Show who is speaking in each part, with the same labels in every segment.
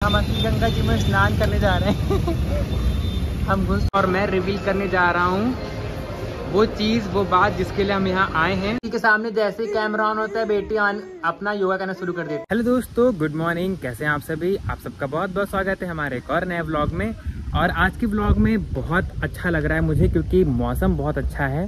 Speaker 1: हम असली गंगा जी में स्नान करने जा रहे हैं। हम घुस और मैं रिवील करने जा रहा हूँ वो चीज़, वो बात जिसके लिए हम यहाँ आए हैं। के सामने जैसे ही कैमरा ऑन होता है बेटी अपना योगा करना शुरू कर देती है। हेलो दोस्तों, गुड मॉर्निंग, कैसे हैं आप सभी। आप सबका बहुत बहुत स्वागत है हमारे एक और नए व्लॉग में। और आज के व्लॉग में बहुत अच्छा लग रहा है मुझे क्योंकि मौसम बहुत अच्छा है।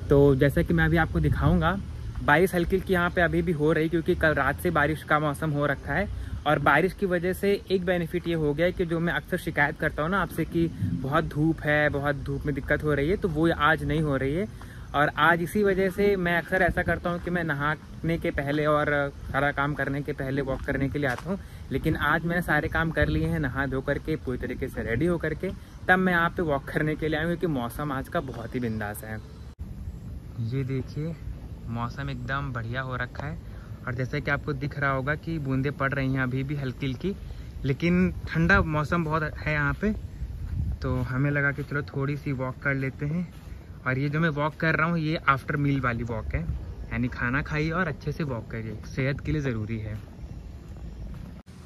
Speaker 1: तो जैसा कि मैं अभी आपको दिखाऊंगा, बारिश हल्की हल्की यहाँ पे अभी भी हो रही क्योंकि कल रात से बारिश का मौसम हो रखा है। और बारिश की वजह से एक बेनिफिट ये हो गया है कि जो मैं अक्सर शिकायत करता हूँ ना आपसे कि बहुत धूप है, बहुत धूप में दिक्कत हो रही है, तो वो आज नहीं हो रही है। और आज इसी वजह से मैं अक्सर ऐसा करता हूँ कि मैं नहाने के पहले और सारा काम करने के पहले वॉक करने के लिए आता हूँ। लेकिन आज मैंने सारे काम कर लिए हैं, नहा धो करके पूरी तरीके से रेडी हो करके, तब मैं यहाँ पे वॉक करने के लिए आया हूँ क्योंकि मौसम आज का बहुत ही बिंदास है। ये देखिए, मौसम एकदम बढ़िया हो रखा है और जैसे कि आपको दिख रहा होगा कि बूंदें पड़ रही हैं अभी भी हल्की हल्की, लेकिन ठंडा मौसम बहुत है यहाँ पे। तो हमें लगा कि चलो थोड़ी सी वॉक कर लेते हैं। और ये जो मैं वॉक कर रहा हूँ ये आफ्टर मील वाली वॉक है, यानी खाना खाइए और अच्छे से वॉक करिए, सेहत के लिए ज़रूरी है।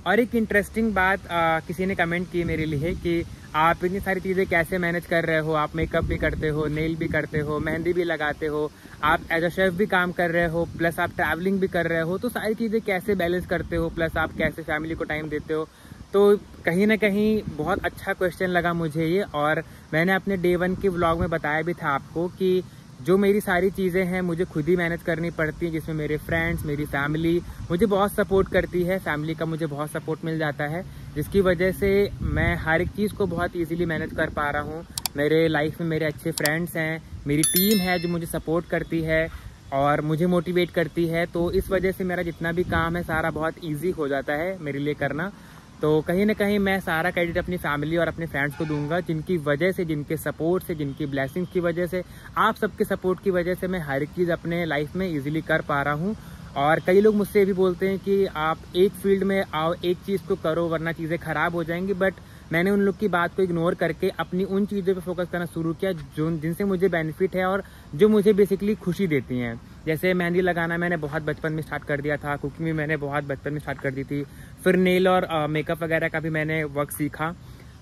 Speaker 1: और एक इंटरेस्टिंग बात किसी ने कमेंट की मेरे लिए कि आप इतनी सारी चीज़ें कैसे मैनेज कर रहे हो, आप मेकअप भी करते हो, नेल भी करते हो, मेहंदी भी लगाते हो, आप एज अ शेफ भी काम कर रहे हो, प्लस आप ट्रैवलिंग भी कर रहे हो, तो सारी चीज़ें कैसे बैलेंस करते हो, प्लस आप कैसे फैमिली को टाइम देते हो। तो कहीं ना कहीं बहुत अच्छा क्वेश्चन लगा मुझे ये। और मैंने अपने डे 1 के व्लॉग में बताया भी था आपको कि जो मेरी सारी चीज़ें हैं मुझे खुद ही मैनेज करनी पड़ती हैं, जिसमें मेरे फ्रेंड्स, मेरी फैमिली मुझे बहुत सपोर्ट करती है, फैमिली का मुझे बहुत सपोर्ट मिल जाता है, जिसकी वजह से मैं हर एक चीज़ को बहुत इजीली मैनेज कर पा रहा हूँ। मेरे लाइफ में मेरे अच्छे फ्रेंड्स हैं, मेरी टीम है जो मुझे सपोर्ट करती है और मुझे मोटिवेट करती है। तो इस वजह से मेरा जितना भी काम है सारा बहुत ईजी हो जाता है मेरे लिए करना। तो कहीं ना कहीं मैं सारा क्रेडिट अपनी फैमिली और अपने फ्रेंड्स को दूंगा, जिनकी वजह से, जिनके सपोर्ट से, जिनकी ब्लेसिंग्स की वजह से, आप सबके सपोर्ट की वजह से मैं हर एक चीज़ अपने लाइफ में इजीली कर पा रहा हूँ। और कई लोग मुझसे ये भी बोलते हैं कि आप एक फील्ड में आओ, एक चीज़ को करो वरना चीज़ें खराब हो जाएंगी। बट मैंने उन लोग की बात को इग्नोर करके अपनी उन चीज़ों पर फोकस करना शुरू किया जो जिनसे मुझे बेनिफिट है और जो मुझे बेसिकली खुशी देती हैं। जैसे मेहंदी लगाना मैंने बहुत बचपन में स्टार्ट कर दिया था, कुकिंग भी मैंने बहुत बचपन में स्टार्ट कर दी थी, फिर नेल और मेकअप वगैरह का भी मैंने वर्क सीखा।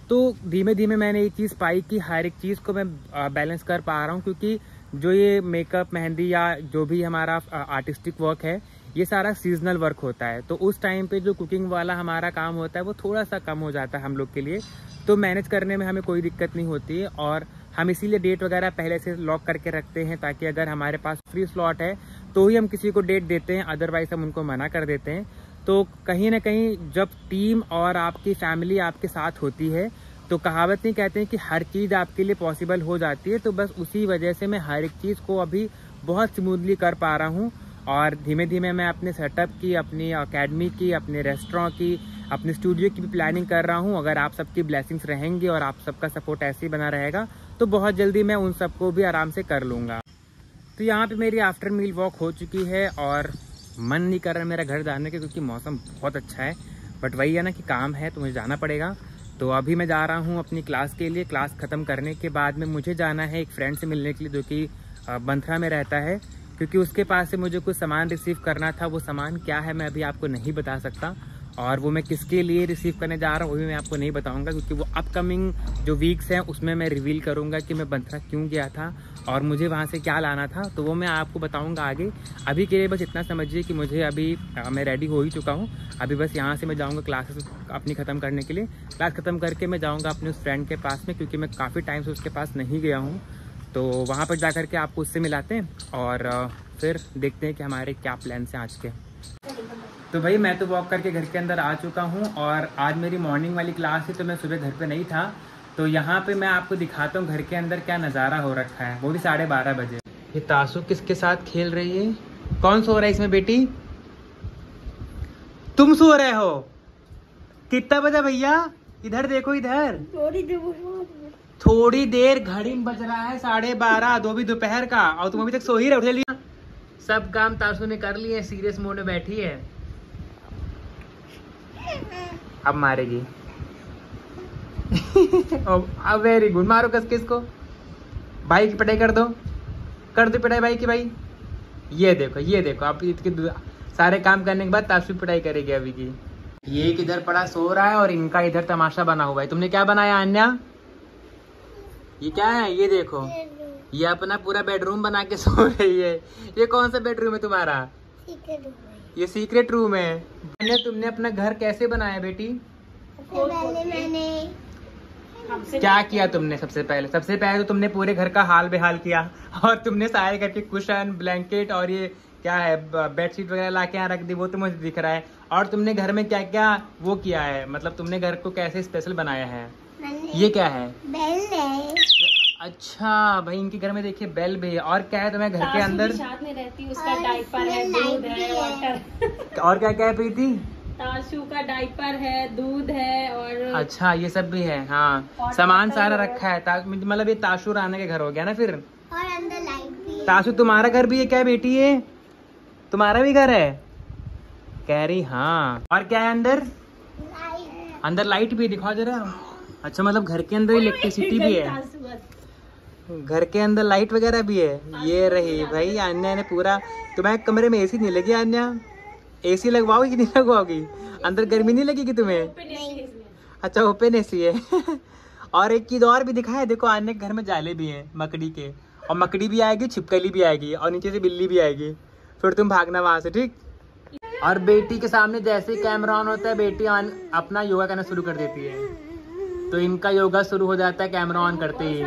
Speaker 1: तो धीमे धीमे मैंने ये चीज़ पाई कि हर एक चीज़ को मैं बैलेंस कर पा रहा हूँ, क्योंकि जो ये मेकअप, मेहंदी या जो भी हमारा आर्टिस्टिक वर्क है ये सारा सीजनल वर्क होता है। तो उस टाइम पे जो कुकिंग वाला हमारा काम होता है वो थोड़ा सा कम हो जाता है हम लोग के लिए, तो मैनेज करने में हमें कोई दिक्कत नहीं होती है। और हम इसीलिए डेट वगैरह पहले से लॉक करके रखते हैं ताकि अगर हमारे पास फ्री स्लॉट है तो ही हम किसी को डेट देते हैं, अदरवाइज हम उनको मना कर देते हैं। तो कहीं ना कहीं जब टीम और आपकी फैमिली आपके साथ होती है तो कहावत नहीं कहते हैं कि हर चीज़ आपके लिए पॉसिबल हो जाती है। तो बस उसी वजह से मैं हर एक चीज़ को अभी बहुत स्मूथली कर पा रहा हूँ। और धीमे धीमे मैं अपने सेटअप की, अपनी अकेडमी की, अपने रेस्टोरेंट की, अपने स्टूडियो की भी प्लानिंग कर रहा हूँ। अगर आप सबकी ब्लेसिंग्स रहेंगी और आप सबका सपोर्ट ऐसे ही बना रहेगा तो बहुत जल्दी मैं उन सबको भी आराम से कर लूँगा। तो यहाँ पे मेरी आफ्टर मील वॉक हो चुकी है और मन नहीं कर रहा मेरा घर जाने के क्योंकि मौसम बहुत अच्छा है। बट वही है ना कि काम है तो मुझे जाना पड़ेगा। तो अभी मैं जा रहा हूँ अपनी क्लास के लिए। क्लास ख़त्म करने के बाद में मुझे जाना है एक फ्रेंड से मिलने के लिए जो कि बंथरा में रहता है, क्योंकि उसके पास से मुझे कुछ सामान रिसीव करना था। वो सामान क्या है मैं अभी आपको नहीं बता सकता, और वो मैं किसके लिए रिसीव करने जा रहा हूँ वो भी मैं आपको नहीं बताऊंगा, क्योंकि वो अपकमिंग जो वीक्स हैं उसमें मैं रिवील करूंगा कि मैं बंथरा क्यों गया था और मुझे वहाँ से क्या लाना था। तो वो मैं आपको बताऊंगा आगे। अभी के लिए बस इतना समझिए कि मुझे अभी मैं रेडी हो ही चुका हूँ। अभी बस यहाँ से मैं जाऊँगा क्लासेस अपनी ख़त्म करने के लिए। क्लास ख़त्म करके मैं जाऊँगा अपने उस फ्रेंड के पास में, क्योंकि मैं काफ़ी टाइम से उसके पास नहीं गया हूँ। तो वहाँ पर जा करके आपको उससे मिलाते हैं और फिर देखते हैं कि हमारे क्या प्लान्स हैं आज के। तो भाई मैं तो वॉक करके घर के अंदर आ चुका हूँ और आज मेरी मॉर्निंग वाली क्लास थी तो मैं सुबह घर पे नहीं था। तो यहाँ पे मैं आपको दिखाता हूँ घर के अंदर क्या नज़ारा हो रखा है, वो भी 12:30 बजे। ये तासु किसके साथ खेल रही है? कौन सो रहा है इसमें बेटी? तुम सो रहे हो? कितना बजा भैया? इधर देखो, इधर थोड़ी देर घड़ी में बज रहा है 12:30, दो भी दोपहर का, और तुम अभी तक सो ही रहे। उठ लिया? सब काम तासु ने कर लिए, सीरियस मोड में बैठी है। अब मारेगी। अब वेरी गुड, मारो कस के इसको। भाई की पिटाई कर दो पिटाई भाई की। भाई ये देखो, ये देखो, आप इसके सारे काम करने के बाद तासु पिटाई करेगी अभी की। ये किधर पड़ा सो रहा है और इनका इधर तमाशा बना हुआ है। तुमने क्या बनाया अन्या? ये क्या है? ये देखो, ये अपना पूरा बेडरूम बना के सो रही है। ये कौन सा बेडरूम है तुम्हारा? ये सीक्रेट रूम है। अन्या, तुमने अपना घर कैसे बनाया बेटी? क्या किया तुमने? सबसे पहले तो तुमने पूरे घर का हाल बेहाल किया और तुमने सारे घर के कुशन, ब्लैंकेट और ये क्या है बेडशीट वगैरह लाके यहाँ रख दी, वो तो मुझे दिख रहा है। और तुमने घर में क्या क्या वो किया है, मतलब तुमने घर को कैसे स्पेशल बनाया है? ये क्या है? बेल है। अच्छा भाई, इनके घर में देखिए बेल भी है। और क्या है तुम्हें घर के अंदर? साथ में रहती, उसका डायपर है, दूध है, वाटर। और क्या क्या है प्रीति? ताशु का डायपर है, दूध है और अच्छा ये सब भी है। हाँ, सामान सारा रखा है। मतलब ये ताशु राना के घर हो गया ना फिर। और अंदर लाइट भी है। ताशु तुम्हारा घर भी है क्या बेटी? ये तुम्हारा भी घर है कह रही? हाँ। और क्या है अंदर? अंदर लाइट भी, दिखाओ जरा। अच्छा, मतलब घर के अंदर इलेक्ट्रिसिटी भी है, घर के अंदर लाइट वगैरह भी है। ये रही भाई अन्या ने पूरा। तुम्हारे कमरे में एसी नहीं लगी अन्या? एसी लगवाओगी कि नहीं लगवाओगी? अंदर गर्मी नहीं लगेगी तुम्हें? नहीं। अच्छा, ओपन एसी है। और एक चीज और भी दिखाया, देखो अन्य के घर में जाले भी हैं मकड़ी के, और मकड़ी भी आएगी, छिपकली भी आएगी और नीचे से बिल्ली भी आएगी। फिर तुम भागना वहां से, ठीक? और बेटी के सामने जैसे ही कैमरा ऑन होता है, बेटी अपना योगा करना शुरू कर देती है। तो इनका योगा शुरू हो जाता है कैमरा ऑन करते ही।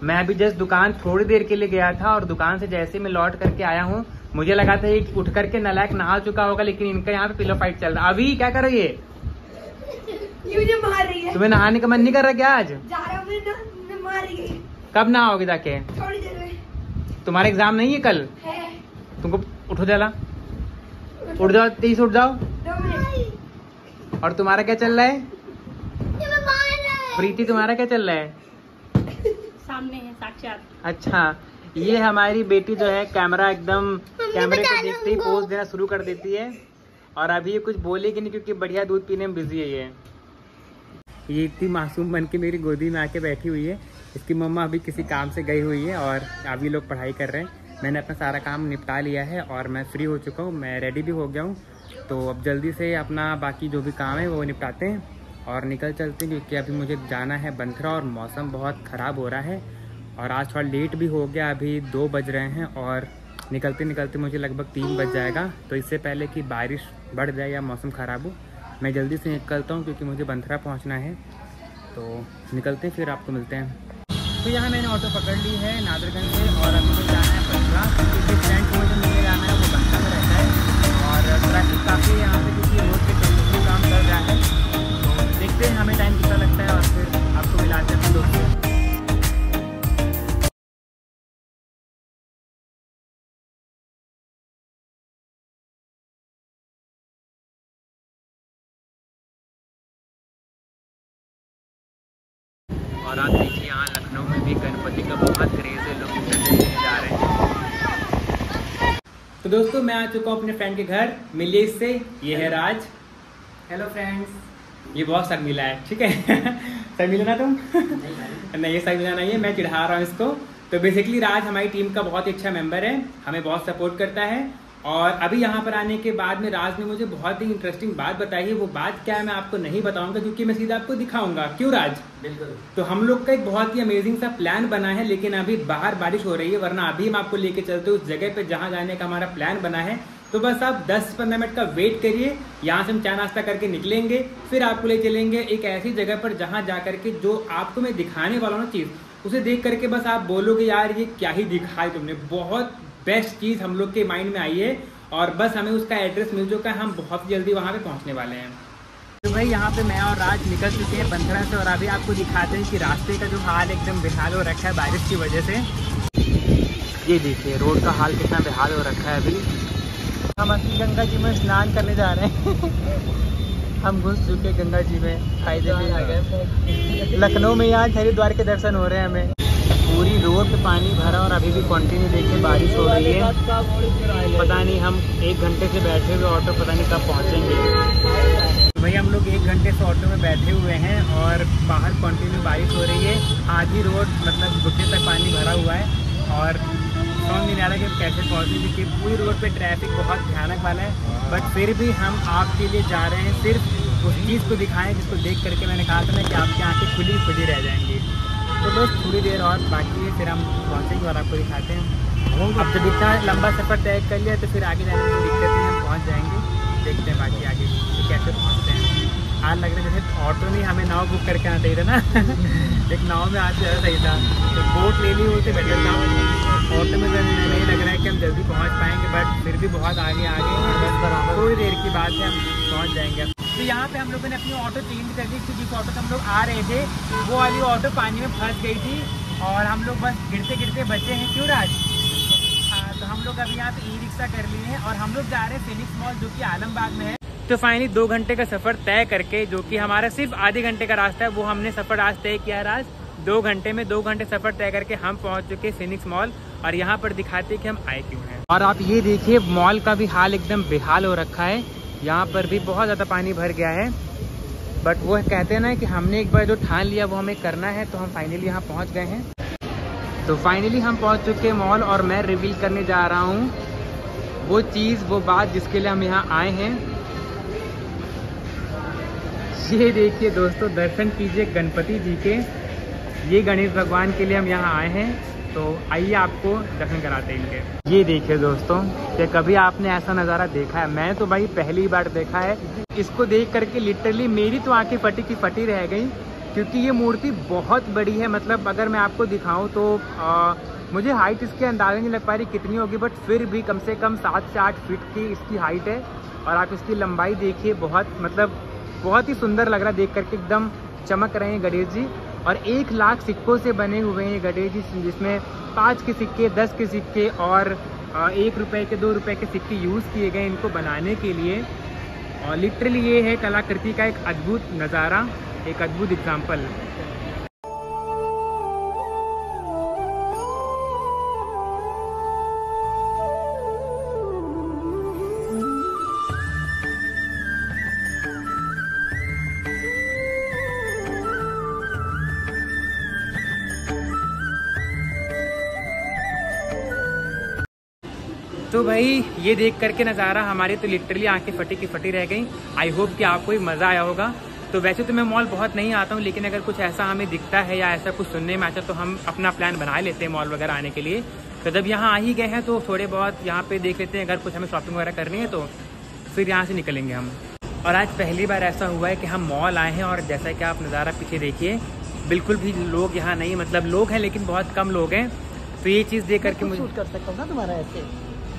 Speaker 1: मैं अभी जस्ट दुकान थोड़ी देर के लिए गया था और दुकान से जैसे मैं लौट करके आया हूँ, मुझे लगा था ये उठ करके नालायक नहा चुका होगा, लेकिन इनका यहाँ पे पिलो फाइट चल रहा है। अभी क्या कर रही है? ये मुझे मार रही है। तुम्हें नहाने का मन नहीं कर रहा क्या आज? जा रहा हूं, मार रही है। कब नहाओगे जाके? थोड़ी देर में। तुम्हारा एग्जाम नहीं है कल? है। तुमको उठो जला, उठ जाओ, तेज उठ जाओ। और तुम्हारा क्या चल रहा है प्रीति? तुम्हारा क्या चल रहा है? सामने है साक्षात। अच्छा, ये हमारी बेटी जो है कैमरे को देखते ही पोज देना शुरू कर देती है। और अभी ये कुछ बोलेगी नहीं क्योंकि बढ़िया दूध पीने में बिजी है। ये इतनी मासूम बन के मेरी गोदी में आके बैठी हुई है। इसकी मम्मा अभी किसी काम से गई हुई है और अभी लोग पढ़ाई कर रहे हैं। मैंने अपना सारा काम निपटा लिया है और मैं फ्री हो चुका हूँ, मैं रेडी भी हो गया हूँ। तो अब जल्दी से अपना बाकी जो भी काम है वो निपटाते हैं और निकल चलते हैं, क्योंकि अभी मुझे जाना है बंथरा और मौसम बहुत ख़राब हो रहा है। और आज थोड़ा लेट भी हो गया, अभी 2 बज रहे हैं और निकलते निकलते मुझे लगभग 3 बज जाएगा। तो इससे पहले कि बारिश बढ़ जाए या मौसम ख़राब हो, मैं जल्दी से निकलता हूँ क्योंकि मुझे बंथरा पहुँचना है। तो निकलते हैं, फिर आपको मिलते हैं। तो यहाँ मैंने ऑटो पकड़ ली है नादरगंज से और अभी मुझे जाना है बंथरा, क्योंकि फ्रेंड को मुझे मिलने जाना है, वो बंथरा में रहता है। और ट्रैफिक काफ़ी है यहाँ पे क्योंकि रोड पे कंस्ट्रक्शन काम चल रहा है। तो देखते हैं हमें टाइम कितना लगता है और फिर आपको मिलाते हैं अपने दोस्तों। और आप देखिए यहाँ लखनऊ में भी गणपति का बहुत क्रेज़ है, लोग दर्शन देने जा रहे हैं। तो दोस्तों, मैं आ चुका हूँ अपने फ्रेंड के घर, मिलिए इससे। ये है राज। Hello friends. ये बहुत शर्मिला है, ठीक है? शर्मिला ना तुम? नहीं, ये शर्मिला नहीं है, मैं चिढ़ा रहा हूँ इसको। तो बेसिकली राज हमारी टीम का बहुत ही अच्छा मेंबर है, हमें बहुत सपोर्ट करता है। और अभी यहाँ पर आने के बाद में राज ने मुझे बहुत ही इंटरेस्टिंग बात बताई है। वो बात क्या है मैं आपको नहीं बताऊंगा क्योंकि मैं सीधा आपको दिखाऊंगा। क्यों राज? बिल्कुल। तो हम लोग का एक बहुत ही अमेजिंग सा प्लान बना है, लेकिन अभी बाहर बारिश हो रही है, वरना अभी हम आपको लेके चलते उस जगह पे जहाँ जाने का हमारा प्लान बना है। तो बस आप 10-15 मिनट का वेट करिए, यहाँ से हम चाय नाश्ता करके निकलेंगे, फिर आपको ले चलेंगे एक ऐसी जगह पर जहाँ जा करके जो आपको मैं दिखाने वाला हूँ ना चीज़, उसे देख करके बस आप बोलोगे यार ये क्या ही दिखाई तुमने। बहुत बेस्ट चीज़ हम लोग के माइंड में आई है और बस हमें उसका एड्रेस मिल चुका है, हम बहुत जल्दी वहाँ पे पहुँचने वाले हैं। तो भाई यहाँ पे मैं और राज निकल चुके हैं बंथरा से और अभी आपको दिखाते हैं कि रास्ते का जो हाल एकदम बेहाल हो रखा है बारिश की वजह से। ये देखिए रोड का हाल कितना बेहाल हो रखा है। अभी हम असली गंगा जी में स्नान करने जा रहे हैं। हम घुस चुके गंगा जी में, फायदे में आ गए। लखनऊ में यहाँ हरिद्वार के दर्शन हो रहे हैं हमें। पूरी रोड पे पानी भरा और अभी भी कंटिन्यू देखिए बारिश हो रही है। पता नहीं हम 1 घंटे से बैठे हुए ऑटो, पता नहीं कब पहुँचेंगे। तो भैया हम लोग 1 घंटे से ऑटो में बैठे हुए हैं और बाहर कंटिन्यू बारिश हो रही है। आधी रोड मतलब घुटने तक पानी भरा हुआ है और समझ नहीं आ रहा कि कैसे पहुँचे, क्योंकि पूरी रोड पे ट्रैफिक बहुत भयानक वाला है। बट फिर भी हम आपके लिए जा रहे हैं, सिर्फ उस चीज़ को दिखाएं जिसको देख करके मैंने कहा था ना कि आपकी आँखें खुली खुली रह जाएंगी। तो बस थोड़ी देर और बाकी है, फिर हम पहुँचेंगे और आपको दिखाते हैं। अब जब इतना लंबा सफ़र तय कर लिया तो फिर आगे जाने में कोई दिक्कत नहीं, हम पहुँच जाएंगे। देखते हैं बाकी आगे तो कैसे पहुँचते हैं। आज लग रहा है जैसे ऑटो नहीं, हमें नाव बुक करके आना चाहिए था ना एक नाव में आज ज़्यादा सही था, तो बोट ले ली होते बेटर था। ऑटो में नहीं लग रहा है कि हम जल्दी पहुंच पाएंगे, बट फिर भी बहुत आगे हैं, बस बराबर थोड़ी देर की बात है, हम पहुंच जाएंगे। तो यहाँ पे हम लोगों ने अपनी ऑटो चेंज कर दी, क्योंकि जिस ऑटो से हम लोग आ रहे थे वो वाली ऑटो पानी में फंस गई थी और हम लोग बस गिरते गिरते बचे हैं। क्यों राज? हाँ, तो हम लोग अभी यहाँ पे ई रिक्शा कर लिए हैं और हम लोग जा रहे हैं फिनिक्स मॉल, जो कि आलमबाग में है। तो फाइनली 2 घंटे का सफ़र तय करके, जो कि हमारा सिर्फ आधे घंटे का रास्ता है, वो हमने सफ़र आज तय किया है। आज 2 घंटे में 2 घंटे सफ़र तय करके हम पहुंच चुके फिनिक्स मॉल और यहाँ पर दिखाते हैं कि हम आए क्यों हैं। और आप ये देखिए मॉल का भी हाल एकदम बेहाल हो रखा है, यहाँ पर भी बहुत ज़्यादा पानी भर गया है। बट वो कहते हैं ना कि हमने एक बार जो ठान लिया वो हमें करना है, तो हम फाइनली यहाँ पहुँच गए हैं। तो फाइनली हम पहुँच चुके हैं मॉल और मैं रिवील करने जा रहा हूँ वो चीज़, वो बात जिसके लिए हम यहाँ आए हैं। ये देखिए दोस्तों, दर्शन कीजिए गणपति जी के, ये गणेश भगवान के लिए हम यहाँ आए हैं। तो आइए आपको दर्शन कराते हैं इनके। ये देखिए दोस्तों, कि कभी आपने ऐसा नज़ारा देखा है? मैं तो भाई पहली बार देखा है। इसको देख करके लिटरली मेरी तो आंखें फटी की फटी रह गई, क्योंकि ये मूर्ति बहुत बड़ी है। मतलब अगर मैं आपको दिखाऊं तो मुझे हाइट इसके अंदाजा नहीं लग पा रही कितनी होगी, बट फिर भी कम से कम 7 से 8 फीट की इसकी हाइट है। और आप इसकी लंबाई देखिए, बहुत ही सुंदर लग रहा है देख करके, एकदम चमक रहे हैं गणेश जी। और 1 लाख सिक्कों से बने हुए हैं गणेश जी, जिसमें 5 के सिक्के, 10 के सिक्के और 1 रुपये के, 2 रुपये के सिक्के यूज़ किए गए इनको बनाने के लिए। और लिटरली ये है कलाकृति का एक अद्भुत नज़ारा, एक अद्भुत एग्जाम्पल। तो भाई ये देख करके नज़ारा हमारी तो लिटरली आंखें फटी की फटी रह गई। आई होप कि आपको भी मज़ा आया होगा। तो वैसे तो मैं मॉल बहुत नहीं आता हूँ, लेकिन अगर कुछ ऐसा हमें दिखता है या ऐसा कुछ सुनने में आता तो हम अपना प्लान बना लेते हैं मॉल वगैरह आने के लिए। तो जब यहाँ आ ही गए हैं तो थोड़े बहुत यहाँ पे देख लेते हैं, अगर कुछ हमें शॉपिंग वगैरह करनी है तो फिर यहाँ से निकलेंगे हम। और आज पहली बार ऐसा हुआ है कि हम मॉल आए हैं और जैसा कि आप नज़ारा पीछे देखिए, बिल्कुल भी लोग यहाँ नहीं, मतलब लोग हैं लेकिन बहुत कम लोग हैं। तो ये चीज़ देख करके मुझे
Speaker 2: कर सकता हूँ ना तुम्हारा ऐसे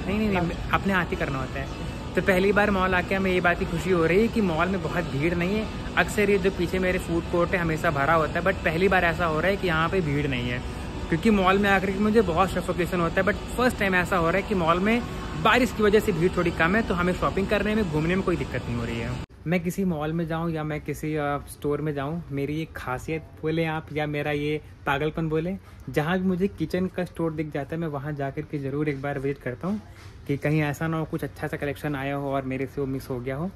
Speaker 1: नहीं अपने हाथ ही करना होता है। तो पहली बार मॉल आके हमें ये बात की खुशी हो रही है कि मॉल में बहुत भीड़ नहीं है। अक्सर ये जो पीछे मेरे फूड कोर्ट है हमेशा भरा होता है, बट पहली बार ऐसा हो रहा है कि यहाँ पे भीड़ नहीं है। क्योंकि मॉल में आकर के मुझे बहुत सफोकेशन होता है, बट फर्स्ट टाइम ऐसा हो रहा है कि मॉल में बारिश की वजह से भीड़ थोड़ी कम है, तो हमें शॉपिंग करने में, घूमने में कोई दिक्कत नहीं हो रही है। मैं किसी मॉल में जाऊँ या मैं किसी स्टोर में जाऊँ, मेरी एक खासियत बोले आप या मेरा ये पागलपन बोले, जहाँ भी मुझे किचन का स्टोर दिख जाता है मैं वहाँ जाकर के ज़रूर एक बार विजिट करता हूँ कि कहीं ऐसा ना हो कुछ अच्छा सा कलेक्शन आया हो और मेरे से वो मिस हो गया हो।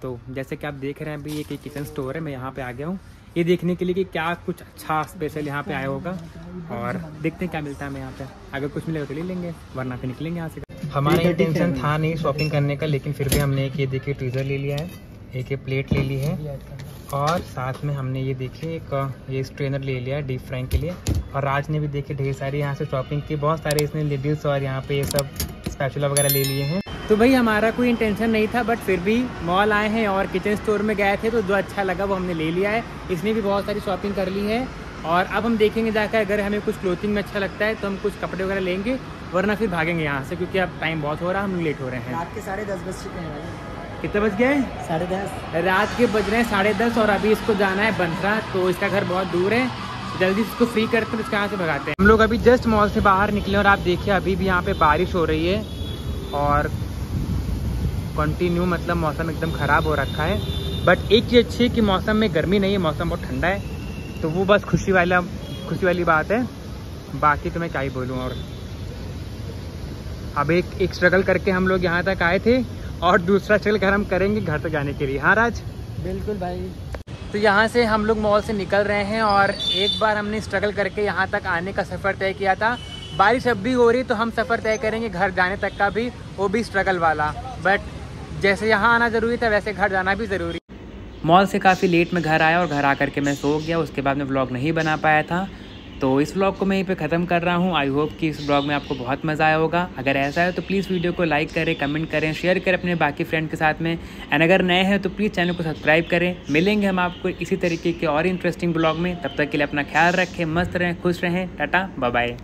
Speaker 1: तो जैसे कि आप देख रहे हैं अभी ये किचन स्टोर है, मैं यहाँ पे आ गया हूँ ये देखने के लिए कि क्या कुछ अच्छा स्पेशल यहाँ पे आया होगा, और देखते हैं क्या मिलता है हमें यहाँ पे। अगर कुछ मिलेगा तो ले लेंगे, वरना फिर निकलेंगे यहाँ से। हमारा ये टेंशन था नहीं शॉपिंग करने का, लेकिन फिर भी हमने एक ये देखिए ट्रीजर ले लिया है, एक ये प्लेट ले ली है, और साथ में हमने ये देखिए एक ये स्ट्रेनर ले लिया है डीप फ्राइंग के लिए। और राज ने भी देखिए ढेर सारी यहाँ से शॉपिंग की, बहुत सारे इसने लेडीज और यहाँ पे ये सब स्पैचुला वगैरह ले लिए हैं। तो भाई हमारा कोई इंटेंशन नहीं था, बट फिर भी मॉल आए हैं और किचन स्टोर में गए थे तो जो अच्छा लगा वो हमने ले लिया है। इसने भी बहुत सारी शॉपिंग कर ली है और अब हम देखेंगे जाकर, अगर हमें कुछ क्लोथिंग में अच्छा लगता है तो हम कुछ कपड़े वगैरह लेंगे, वरना फिर भागेंगे यहाँ से, क्योंकि अब टाइम बहुत हो रहा है, हम लेट हो रहे हैं।
Speaker 2: रात के 10:30 बज चुके हैं।
Speaker 1: कितने बज गए?
Speaker 2: 10:30
Speaker 1: रात के बज रहे हैं 10:30, और अभी इसको जाना है बंसरा, तो इसका घर बहुत दूर है। जल्दी इसको फ्री करते हैं, इसके यहाँ से भगाते हैं। हम लोग अभी जस्ट मॉल से बाहर निकले और आप देखिए अभी भी यहाँ पे बारिश हो रही है और कंटिन्यू, मतलब मौसम एकदम ख़राब हो रखा है। बट एक चीज़ अच्छी है कि मौसम में गर्मी नहीं है, मौसम बहुत ठंडा है, तो वो बस खुशी वाली बात है। बाकी तो मैं क्या ही बोलूँ। और अब एक स्ट्रगल करके हम लोग यहाँ तक आए थे और दूसरा स्ट्रगल घर हम करेंगे घर तक जाने के लिए। हाँ राज?
Speaker 2: बिल्कुल भाई।
Speaker 1: तो यहाँ से हम लोग मॉल से निकल रहे हैं और एक बार हमने स्ट्रगल करके यहाँ तक आने का सफ़र तय किया था, बारिश अब भी हो रही तो हम सफ़र तय करेंगे घर जाने तक का भी, वो भी स्ट्रगल वाला। बट जैसे यहाँ आना ज़रूरी था वैसे घर जाना भी ज़रूरी। मॉल से काफ़ी लेट में घर आया और घर आकर के मैं सो गया। उसके बाद मैं व्लॉग नहीं बना पाया था, तो इस व्लॉग को मैं यहीं पे ख़त्म कर रहा हूँ। आई होप कि इस व्लॉग में आपको बहुत मज़ा आया होगा। अगर ऐसा है तो प्लीज़ वीडियो को लाइक करें, कमेंट करें, शेयर करें अपने बाकी फ्रेंड के साथ में। एंड अगर नए हैं तो प्लीज़ चैनल को सब्सक्राइब करें। मिलेंगे हम आपको इसी तरीके के और इंटरेस्टिंग व्लॉग में। तब तक के लिए अपना ख्याल रखें, मस्त रहें, खुश रहें। Tata bye bye.